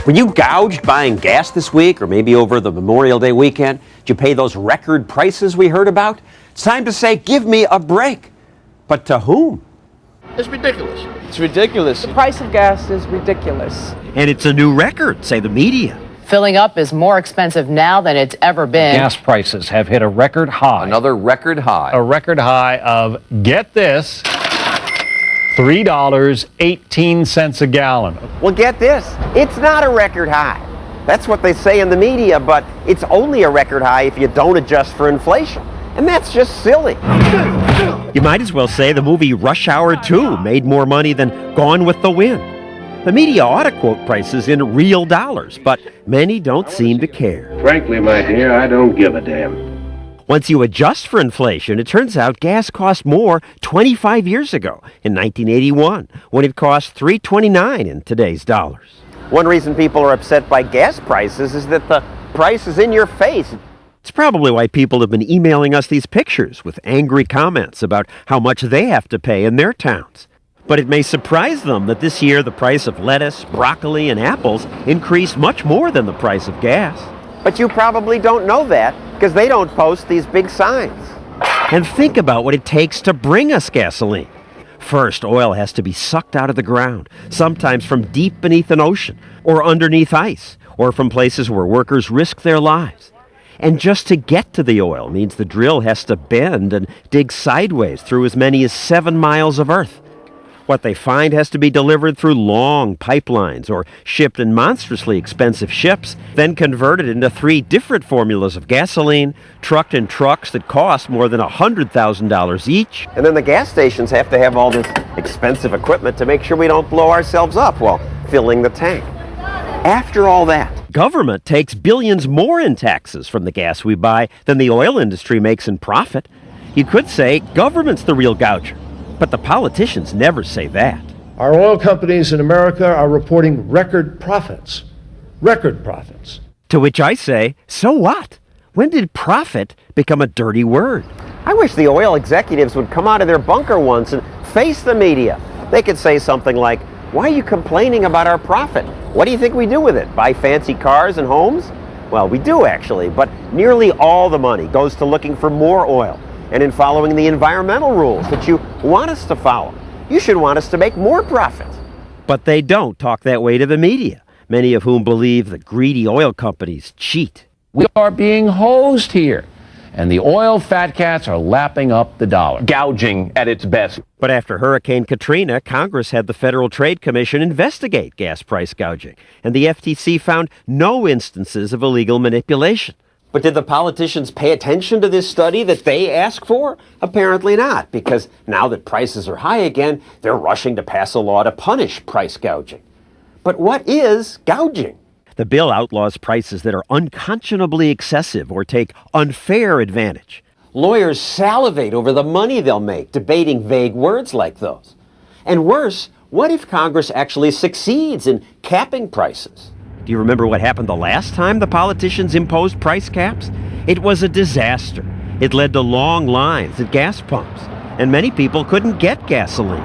Were you gouged buying gas this week or maybe over the Memorial Day weekend? Did you pay those record prices we heard about? It's time to say, give me a break. But to whom? It's ridiculous. It's ridiculous. The price of gas is ridiculous. And it's a new record, say the media. Filling up is more expensive now than it's ever been. Gas prices have hit a record high. Another record high. A record high of, get this, $3.18 a gallon. Well, get this. It's not a record high. That's what they say in the media, but it's only a record high if you don't adjust for inflation. And that's just silly. You might as well say the movie Rush Hour 2 made more money than Gone with the Wind. The media ought to quote prices in real dollars, but many don't seem to care. Frankly, my dear, I don't give a damn. Once you adjust for inflation, it turns out gas cost more 25 years ago, in 1981, when it cost $3.29 in today's dollars. One reason people are upset by gas prices is that the price is in your face. It's probably why people have been emailing us these pictures with angry comments about how much they have to pay in their towns. But it may surprise them that this year the price of lettuce, broccoli, and apples increased much more than the price of gas. But you probably don't know that because they don't post these big signs. And think about what it takes to bring us gasoline. First, oil has to be sucked out of the ground, sometimes from deep beneath an ocean, or underneath ice, or from places where workers risk their lives. And just to get to the oil means the drill has to bend and dig sideways through as many as 7 miles of earth. What they find has to be delivered through long pipelines or shipped in monstrously expensive ships, then converted into 3 different formulas of gasoline, trucked in trucks that cost more than $100,000 each. And then the gas stations have to have all this expensive equipment to make sure we don't blow ourselves up while filling the tank. After all that, government takes billions more in taxes from the gas we buy than the oil industry makes in profit. You could say government's the real gouger. But the politicians never say that. Our oil companies in America are reporting record profits. Record profits. To which I say, so what? When did profit become a dirty word? I wish the oil executives would come out of their bunker once and face the media. They could say something like, why are you complaining about our profit? What do you think we do with it? Buy fancy cars and homes? Well, we do actually, but nearly all the money goes to looking for more oil. And in following the environmental rules that you want us to follow. You should want us to make more profit. But they don't talk that way to the media, many of whom believe the greedy oil companies cheat. We are being hosed here, and the oil fat cats are lapping up the dollar. Gouging at its best. But after Hurricane Katrina, Congress had the Federal Trade Commission investigate gas price gouging, and the FTC found no instances of illegal manipulation. But did the politicians pay attention to this study that they asked for? Apparently not, because now that prices are high again, they're rushing to pass a law to punish price gouging. But what is gouging? The bill outlaws prices that are unconscionably excessive or take unfair advantage. Lawyers salivate over the money they'll make, debating vague words like those. And worse, what if Congress actually succeeds in capping prices? Do you remember what happened the last time the politicians imposed price caps? It was a disaster. It led to long lines at gas pumps, and many people couldn't get gasoline.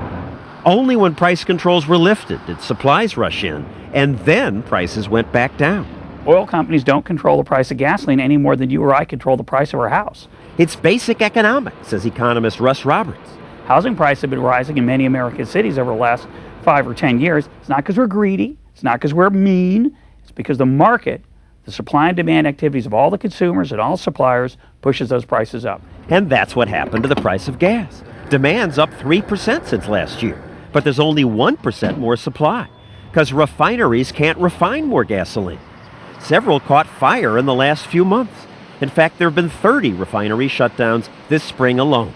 Only when price controls were lifted did supplies rush in, and then prices went back down. Oil companies don't control the price of gasoline any more than you or I control the price of our house. It's basic economics, says economist Russ Roberts. Housing prices have been rising in many American cities over the last 5 or 10 years. It's not because we're greedy. It's not because we're mean. It's because the market, the supply and demand activities of all the consumers and all suppliers pushes those prices up. And that's what happened to the price of gas. Demand's up 3% since last year, but there's only 1% more supply because refineries can't refine more gasoline. Several caught fire in the last few months. In fact, there have been 30 refinery shutdowns this spring alone.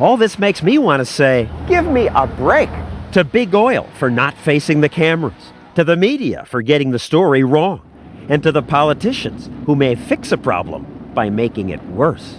All this makes me want to say, give me a break. To big oil for not facing the cameras, to the media for getting the story wrong, and to the politicians who may fix a problem by making it worse.